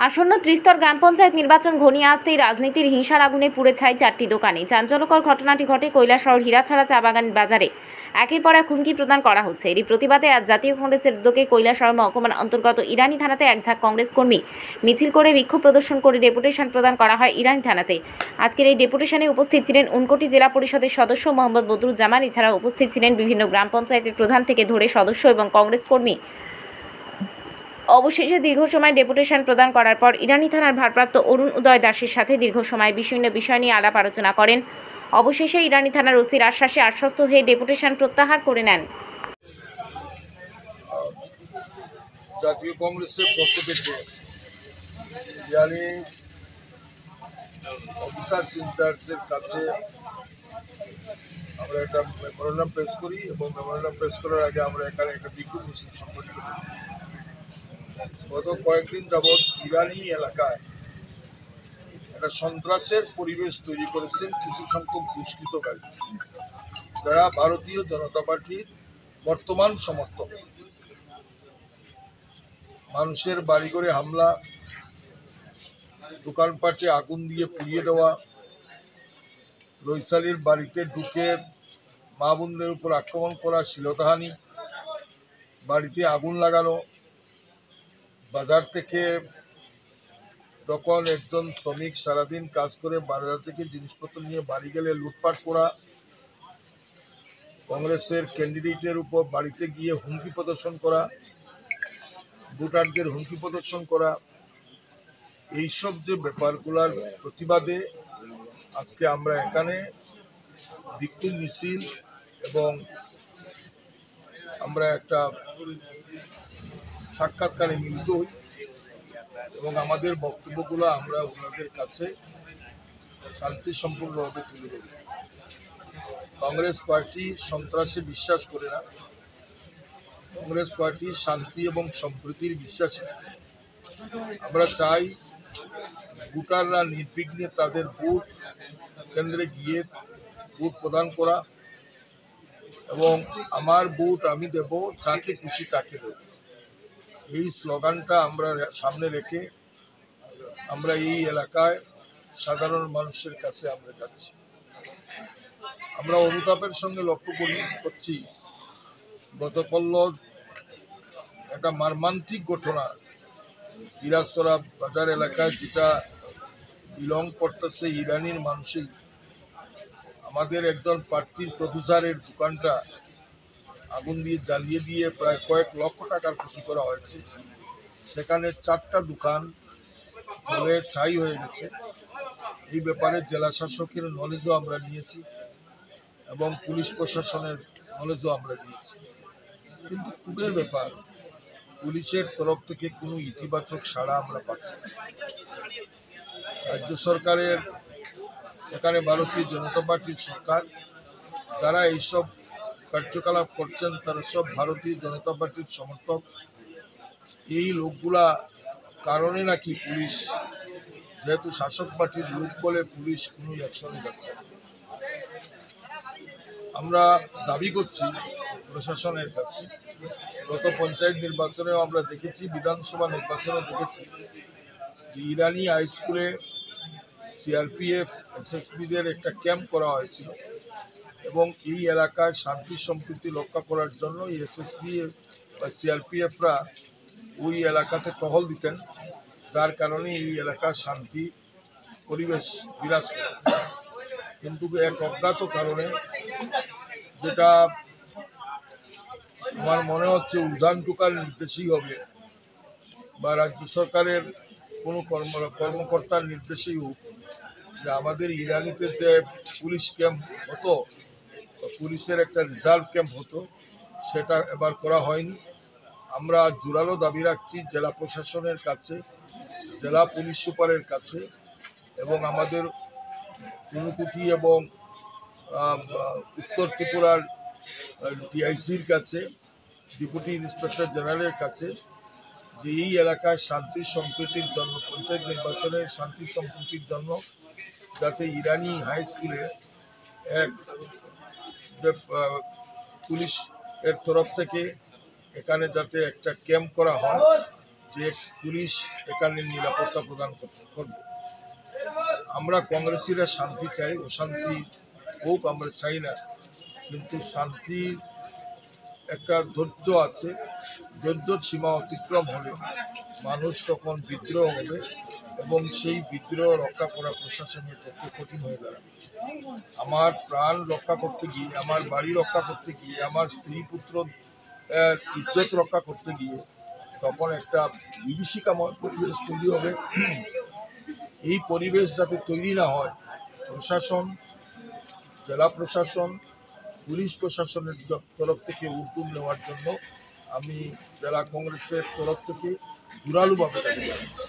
আসন্ন ত্রিস্তর গ্রাম পঞ্চায়েত নির্বাচন ঘনিয়ে আসতেই রাজনীতির হিংসার আগুনে পুড়ে ছাই 4টি দোকানে। চাঞ্চল্যকর ঘটনাটি ঘটে কৈলাসহর হীরাছড়া চা বাগান বাজারে। একের পর এক হুমকি প্রদান করা হচ্ছে। এরই প্রতিবাদে আজ জাতীয় কংগ্রেসের উদ্যোগে কৈলাসহর মহকুমার অন্তর্গত ইরানি থানাতে এক ঝাঁক কংগ্রেস কর্মী মিছিল করে বিক্ষোভ প্রদর্শন করে ডেপুটেশন প্রদান করা হয় ইরানি থানাতে। আজকের এই ডেপুটেশনে উপস্থিত ছিলেন উনকোটি জেলা পরিষদের সদস্য মোহাম্মদ বদরুজ্জামান। এছাড়াও উপস্থিত ছিলেন বিভিন্ন গ্রাম পঞ্চায়েতের প্রধান থেকে ধরে সদস্য এবং কংগ্রেস কর্মী। অবশেষে দীর্ঘ সময় ডেপুটেশন প্রদান করার পর ইরানি থানার ভারপ্রাপ্ত অরুণ উদয় দাসের সাথে দীর্ঘ সময় বিভিন্ন বিষয় নিয়ে আলাপ আলোচনা করেন। অবশেষে ইরানি থানার ওসির আশ্বাসে আশ্বস্ত হয়ে ডেপুটেশন প্রত্যাহার করে নেন। জাতীয় কংগ্রেসের পক্ষ থেকে ইরানি অফিসার ইনচার্জের কাছে আমরা একটা মেমোরেন্ডাম পেশ করি এবং মেমোরেন্ডাম পেশ করার আগে আমরা এখানে একটা বিক্ষোভ মিছিল সংগঠিত করি। গত কয়েকদিন যাবৎ ইরানি এলাকায় একটা সন্ত্রাসের পরিবেশ তৈরি করেছেন কিছু সংখ্যক দুষ্কৃতকারী, যারা ভারতীয় জনতা পার্টির বর্তমান সমর্থক। মানুষের বাড়িঘরে হামলা, দোকানপাটে আগুন দিয়ে পুড়িয়ে দেওয়া, রৈসালির বাড়িতে ঢুকে মা বোনদের উপর আক্রমণ করা, শ্লীলতাহানি, বাড়িতে আগুন লাগানো, বাজার থেকে যখন একজন শ্রমিক সারাদিন কাজ করে বাজার থেকে জিনিসপত্র নিয়ে বাড়ি গেলে লুটপাট করা, কংগ্রেসের ক্যান্ডিডেটের উপর বাড়িতে গিয়ে হুমকি প্রদর্শন করা, ভোটারদের হুমকি প্রদর্শন করা, এইসব যে ব্যাপারগুলোর প্রতিবাদে আজকে আমরা এখানে বিক্ষোভ মিছিল এবং আমরা একটা সাক্ষাৎকারে মিলিত হই এবং আমাদের বক্তব্যগুলো আমরা ওনাদের কাছে শান্তিসম্পূর্ণভাবে তুলে ধরি। কংগ্রেস পার্টি সন্ত্রাসে বিশ্বাস করে না, কংগ্রেস পার্টি শান্তি এবং সম্প্রীতির বিশ্বাসী। আমরা চাই ভোটাররা নির্বিঘ্নে তাদের ভোট কেন্দ্রে গিয়ে ভোট প্রদান করা এবং আমার ভোট আমি দেব, যাকে খুশি তাকে দেব, এই স্লোগানটা আমরা সামনে রেখে আমরা এই এলাকায় সাধারণ মানুষের কাছে আমরা যাচ্ছি। আমরা অনুতাপের সঙ্গে লক্ষ্য করছি গতকাল একটা মর্মান্তিক ঘটনা হীরাছড়া বাজার এলাকায়, যেটা বিলং করতেছে ইরানির মানুষই। আমাদের একজন প্রার্থীর প্রফেসরের দোকানটা আগুন দিয়ে জ্বালিয়ে দিয়ে প্রায় কয়েক লক্ষ টাকার ক্ষতি করা হয়েছে। সেখানে 4টা দোকান জলে ছাই হয়ে গেছে। এই ব্যাপারে জেলা শাসকের নলেজও আমরা নিয়েছি এবং পুলিশ প্রশাসনের নলেজও আমরা নিয়েছি, কিন্তু খুবই ব্যাপার পুলিশের তরফ থেকে কোনো ইতিবাচক সাড়া আমরা পাচ্ছি না। রাজ্য সরকারের, এখানে ভারতীয় জনতা পার্টির সরকার, যারা এইসব কার্যকলাপ করছেন তারা সব ভারতীয় জনতা পার্টির সমর্থক। এই লোকগুলা কারণে নাকি পুলিশ, যেহেতু শাসক পার্টির লোক বলে পুলিশ কোনো অ্যাকশনে যাচ্ছে না। আমরা দাবি করছি প্রশাসনের কাছে, গত পঞ্চায়েত নির্বাচনেও আমরা দেখেছি, বিধানসভা নির্বাচনেও দেখেছি যে ইরানি হাই স্কুলে সিআরপিএফ এসএসবিদের একটা ক্যাম্প করা হয়েছিল এবং এই এলাকায় শান্তি সম্প্রীতি রক্ষা করার জন্য এসএসবি বা সিআরপিএফরা ওই এলাকাতে টহল দিতেন, যার কারণে এই এলাকার শান্তি পরিবেশ বিরাজ করে। কিন্তু এক অজ্ঞাত কারণে, যেটা আমার মনে হচ্ছে উজান টুকার নির্দেশই হবে বা রাজ্য সরকারের কোনো কর্মকর্তার নির্দেশেই হোক, যে আমাদের ইরানিতে যে পুলিশ ক্যাম্প হতো, পুলিশের একটা রিজার্ভ ক্যাম্প হতো, সেটা এবার করা হয়নি। আমরা জোরালো দাবি রাখছি জেলা প্রশাসনের কাছে, জেলা পুলিশ সুপারের কাছে এবং আমাদের ঊনকোটি এবং উত্তর ত্রিপুরার ডিআইসির কাছে, ডেপুটি ইন্সপেক্টর জেনারেলের কাছে, যে এই এলাকায় শান্তি সম্প্রীতির জন্য, পঞ্চায়েত নির্বাচনের শান্তি সম্প্রীতির জন্য যাতে ইরানি হাই স্কুলে এক পুলিশের তরফ থেকে এখানে যাতে একটা ক্যাম্প করা হয়, যে পুলিশ এখানে নিরাপত্তা প্রদান করবে। আমরা কংগ্রেসীরা শান্তি চাই, অশান্তি হোক আমরা চাই না, কিন্তু শান্তির একটা ধৈর্য আছে। ধৈর্যর সীমা অতিক্রম হলে মানুষ তখন বিদ্রোহ হবে এবং সেই বিদ্রোহ রক্ষা করা প্রশাসনের পক্ষে কঠিন হয়ে দাঁড়াবে। আমার প্রাণ রক্ষা করতে গিয়ে, আমার বাড়ি রক্ষা করতে গিয়ে, আমার স্ত্রী পুত্র ইজ্জত রক্ষা করতে গিয়ে তখন একটা বিভীষিকাময় পরিবেশ তৈরি হবে। এই পরিবেশ যাতে তৈরি না হয়, প্রশাসন, জেলা প্রশাসন, পুলিশ প্রশাসনের তরফ থেকে উদ্যোগ নেওয়ার জন্য আমি জেলা কংগ্রেসের তরফ থেকে জোরালোভাবে দাবি জানাচ্ছি।